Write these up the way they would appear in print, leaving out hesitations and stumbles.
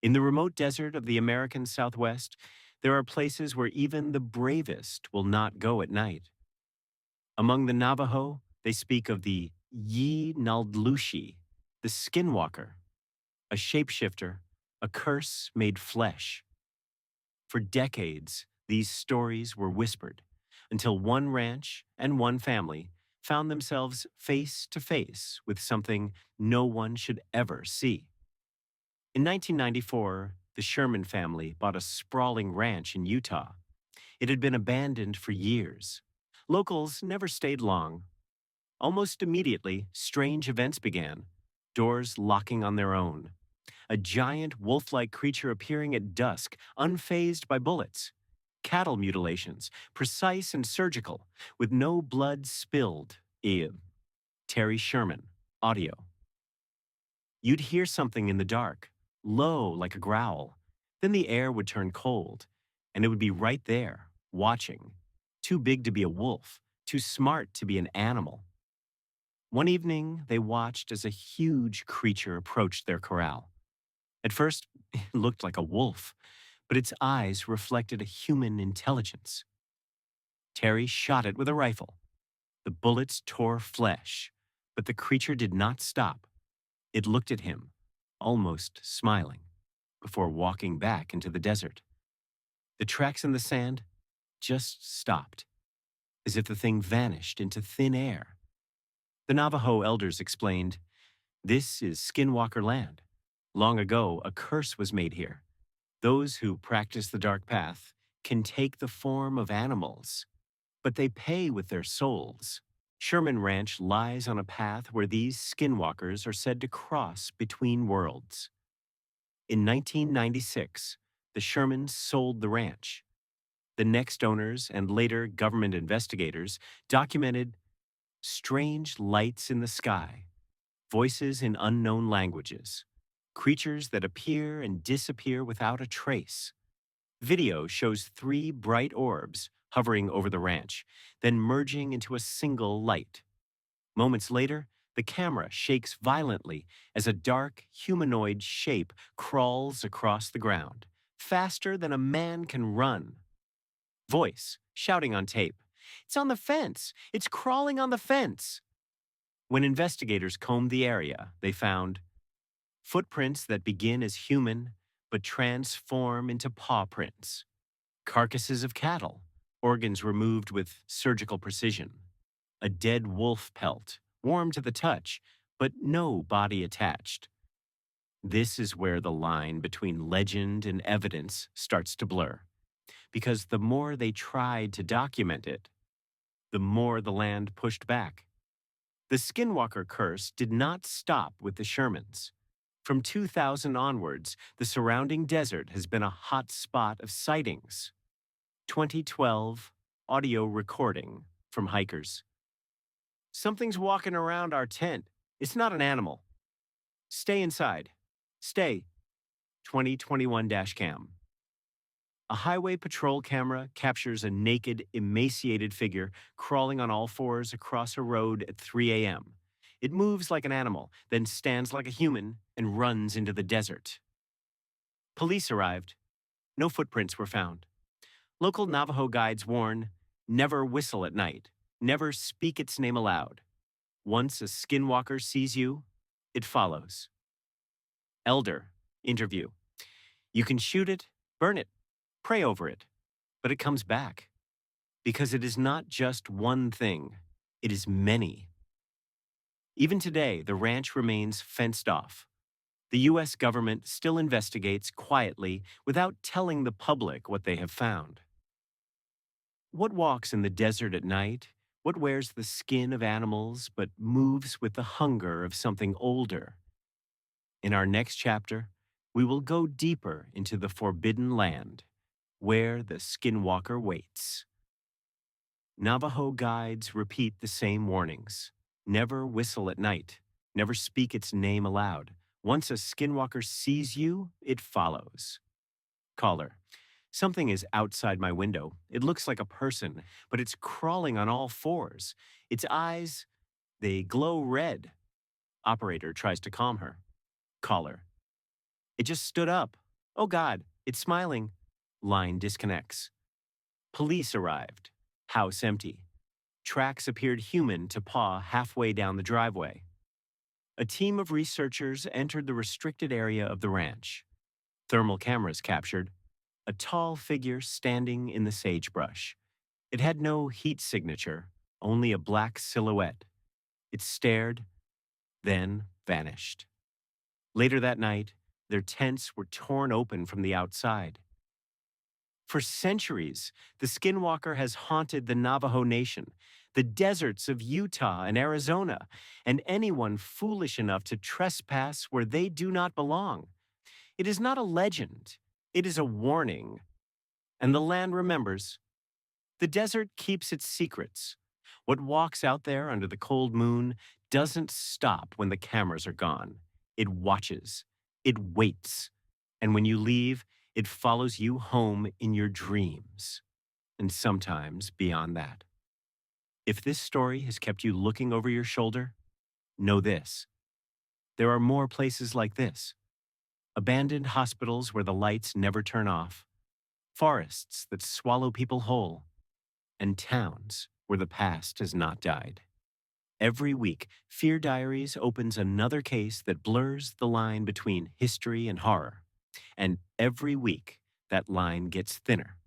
In the remote desert of the American Southwest, there are places where even the bravest will not go at night. Among the Navajo, they speak of the Yi Naldlushi, the Skinwalker, a shapeshifter, a curse made flesh. For decades, these stories were whispered until one ranch and one family found themselves face to face with something no one should ever see. In 1994, the Sherman family bought a sprawling ranch in Utah. It had been abandoned for years. Locals never stayed long. Almost immediately, strange events began, doors locking on their own. A giant wolf like creature appearing at dusk, unfazed by bullets. Cattle mutilations, precise and surgical, with no blood spilled. Ew. Terry Sherman, audio. You'd hear something in the dark, low like a growl. Then the air would turn cold, and it would be right there, watching. Too big to be a wolf, too smart to be an animal. One evening, they watched as a huge creature approached their corral. At first, it looked like a wolf, but its eyes reflected a human intelligence. Terry shot it with a rifle. The bullets tore flesh, but the creature did not stop. It looked at him, almost smiling, before walking back into the desert. The tracks in the sand just stopped, as if the thing vanished into thin air. The Navajo elders explained, "This is Skinwalker land. Long ago, a curse was made here. Those who practice the dark path can take the form of animals, but they pay with their souls." Sherman Ranch lies on a path where these skinwalkers are said to cross between worlds. In 1996, the Shermans sold the ranch. The next owners and later government investigators documented strange lights in the sky, voices in unknown languages, creatures that appear and disappear without a trace. Video shows three bright orbs hovering over the ranch, then merging into a single light. Moments later, the camera shakes violently as a dark, humanoid shape crawls across the ground, faster than a man can run. Voice shouting on tape, "It's on the fence! It's crawling on the fence!" When investigators combed the area, they found footprints that begin as human but transform into paw prints, carcasses of cattle, organs removed with surgical precision, a dead wolf pelt, warm to the touch, but no body attached. This is where the line between legend and evidence starts to blur, because the more they tried to document it, the more the land pushed back. The Skinwalker curse did not stop with the Shermans. From 2000 onwards, the surrounding desert has been a hot spot of sightings. 2012 audio recording from hikers. "Something's walking around our tent. It's not an animal. Stay inside. Stay." 2021 dashcam. A highway patrol camera captures a naked, emaciated figure crawling on all fours across a road at 3 a.m. It moves like an animal, then stands like a human and runs into the desert. Police arrived. No footprints were found. Local Navajo guides warn, never whistle at night, never speak its name aloud. Once a skinwalker sees you, it follows. Elder, interview. You can shoot it, burn it, pray over it, but it comes back. Because it is not just one thing, it is many. Even today, the ranch remains fenced off. The U.S. government still investigates quietly without telling the public what they have found. What walks in the desert at night? What wears the skin of animals but moves with the hunger of something older? In our next chapter, we will go deeper into the forbidden land, where the skinwalker waits. Navajo guides repeat the same warnings. Never whistle at night. Never speak its name aloud. Once a skinwalker sees you, it follows. Caller. Something is outside my window. It looks like a person, but it's crawling on all fours. Its eyes, they glow red. Operator tries to calm her. Caller. It just stood up, Oh God, it's smiling. Line disconnects. Police arrived. House empty. Tracks appeared human to paw halfway down the driveway. A team of researchers entered the restricted area of the ranch. Thermal cameras captured a tall figure standing in the sagebrush. It had no heat signature, only a black silhouette. It stared, then vanished. Later that night, their tents were torn open from the outside. For centuries, the Skinwalker has haunted the Navajo Nation, the deserts of Utah and Arizona, and anyone foolish enough to trespass where they do not belong. It is not a legend, it is a warning. And the land remembers. The desert keeps its secrets. What walks out there under the cold moon doesn't stop when the cameras are gone. It watches. It waits. And when you leave, it follows you home in your dreams. And sometimes beyond that. If this story has kept you looking over your shoulder, know this. There are more places like this. Abandoned hospitals where the lights never turn off. Forests that swallow people whole. And towns where the past has not died. Every week, Fear Diaries opens another case that blurs the line between history and horror. And every week, that line gets thinner.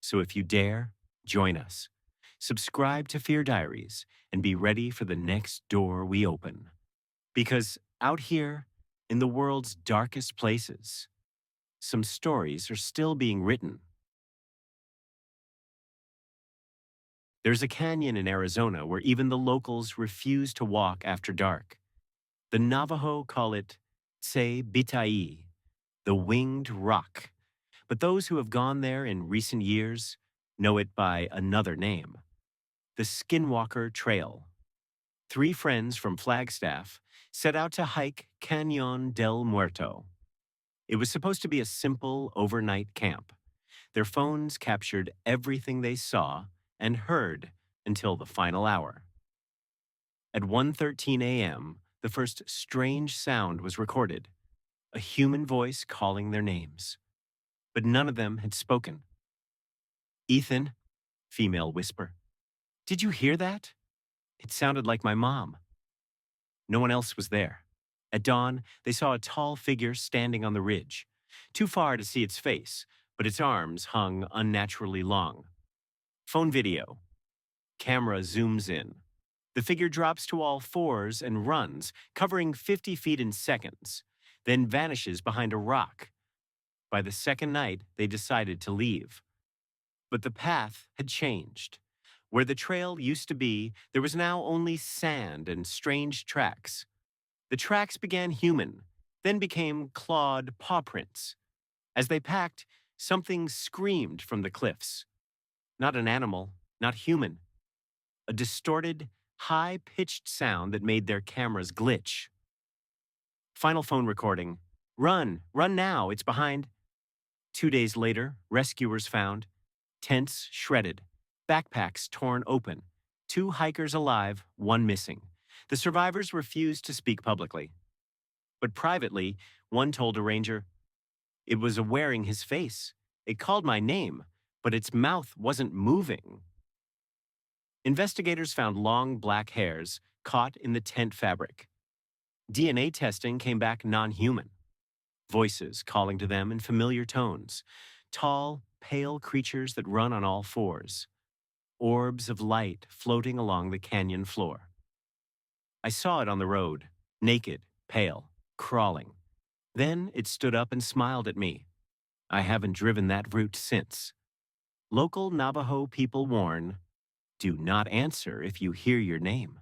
So if you dare, join us. Subscribe to Fear Diaries and be ready for the next door we open. Because out here, in the world's darkest places, some stories are still being written. There's a canyon in Arizona where even the locals refuse to walk after dark. The Navajo call it Tse Bitai, the winged rock. But those who have gone there in recent years know it by another name, the Skinwalker Trail. 3 friends from Flagstaff set out to hike Cañón del Muerto. It was supposed to be a simple overnight camp. Their phones captured everything they saw and heard until the final hour. At 1:13 a.m., the first strange sound was recorded, a human voice calling their names. But none of them had spoken. Ethan, female whisper. Did you hear that? It sounded like my mom. No one else was there. At dawn, they saw a tall figure standing on the ridge, too far to see its face, but its arms hung unnaturally long. Phone video. Camera zooms in. The figure drops to all fours and runs, covering 50 feet in seconds, then vanishes behind a rock. By the second night, they decided to leave. But the path had changed. Where the trail used to be, there was now only sand and strange tracks. The tracks began human, then became clawed paw prints. As they packed, something screamed from the cliffs. Not an animal, not human. A distorted, high-pitched sound that made their cameras glitch. Final phone recording. Run, run now, it's behind. 2 days later, rescuers found tents shredded, backpacks torn open, 2 hikers alive, 1 missing. The survivors refused to speak publicly. But privately, one told a ranger, "It was wearing his face. It called my name, but its mouth wasn't moving." Investigators found long black hairs caught in the tent fabric. DNA testing came back non-human. Voices calling to them in familiar tones. Tall, pale creatures that run on all fours. Orbs of light floating along the canyon floor. I saw it on the road, naked, pale, crawling. Then it stood up and smiled at me. I haven't driven that route since. Local Navajo people warn, do not answer if you hear your name.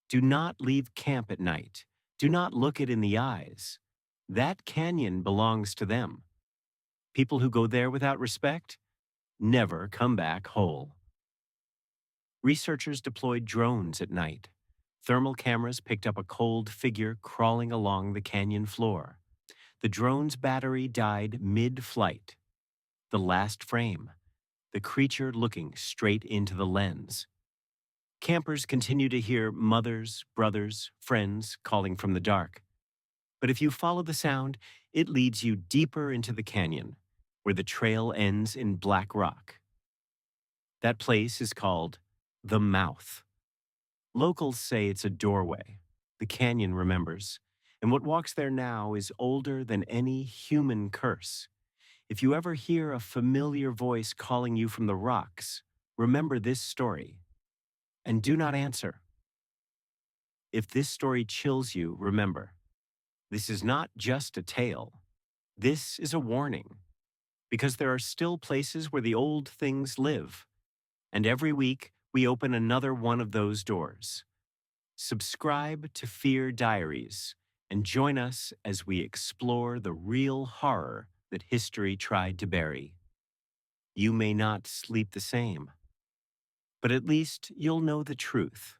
Do not leave camp at night. Do not look it in the eyes. That canyon belongs to them. People who go there without respect never come back whole. Researchers deployed drones at night. Thermal cameras picked up a cold figure crawling along the canyon floor. The drone's battery died mid-flight. The last frame, the creature looking straight into the lens. Campers continue to hear mothers, brothers, friends calling from the dark. But if you follow the sound, it leads you deeper into the canyon, where the trail ends in black rock. That place is called the Mouth. Locals say it's a doorway. The canyon remembers. And what walks there now is older than any human curse. If you ever hear a familiar voice calling you from the rocks, remember this story and do not answer. If this story chills you, remember, this is not just a tale. This is a warning, because there are still places where the old things live. And every week, we open another one of those doors. Subscribe to Fear Diaries and join us as we explore the real horror that history tried to bury. You may not sleep the same, but at least you'll know the truth.